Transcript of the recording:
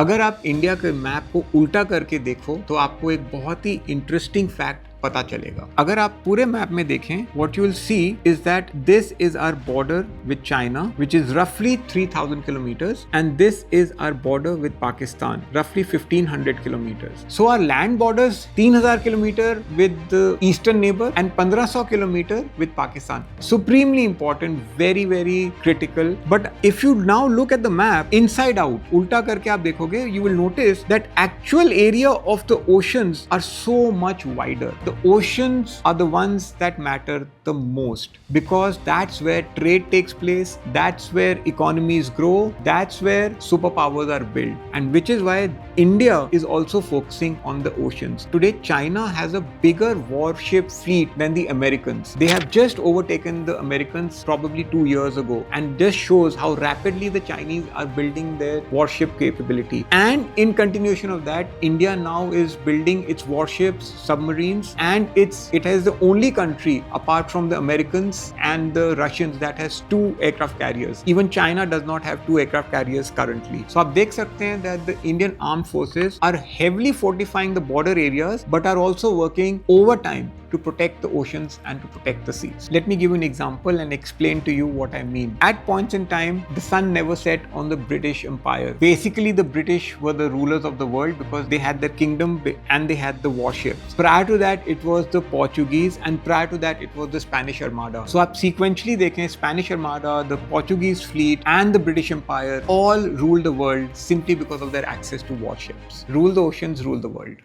अगर आप इंडिया के मैप को उल्टा करके देखो तो आपको एक बहुत ही इंटरेस्टिंग फैक्ट पता चलेगा। अगर आप पूरे मैप में देखें, what you will see is that this is our border with China, which is roughly 3,000 kilometers, and this is our border with Pakistan, roughly 1,500 kilometers. So our land borders 3,000 kilometer with the eastern neighbor and 1,500 kilometer with Pakistan. Supremely important, very very critical. But if you now look at the map inside out, उल्टा करके आप देखोगे, you will notice that actual area of the oceans are so much wider. The oceans are the ones that matter the most because that's where trade takes place, that's where economies grow, that's where superpowers are built, and which is why India is also focusing on the oceans. Today, China has a bigger warship fleet than the Americans. They have just overtaken the Americans probably 2 years ago, and this shows how rapidly the Chinese are building their warship capability. And in continuation of that, India now is building its warships, submarines, and it has the only country apart from the Americans and the Russians that has 2 aircraft carriers. Even China does not have 2 aircraft carriers currently. So आप देख सकते हैं that the Indian armed forces are heavily fortifying the border areas but are also working overtime to protect the oceans and to protect the seas. Let me give you an example and explain to you what I mean. At points in time, the sun never set on the British Empire. Basically, the British were the rulers of the world because they had their kingdom and they had the warships. Prior to that, it was the Portuguese, and prior to that, it was the Spanish Armada. So आप sequentially देखें, Spanish Armada, the Portuguese fleet and the British Empire all ruled the world simply because of their access to warships. Rule the oceans, rule the world.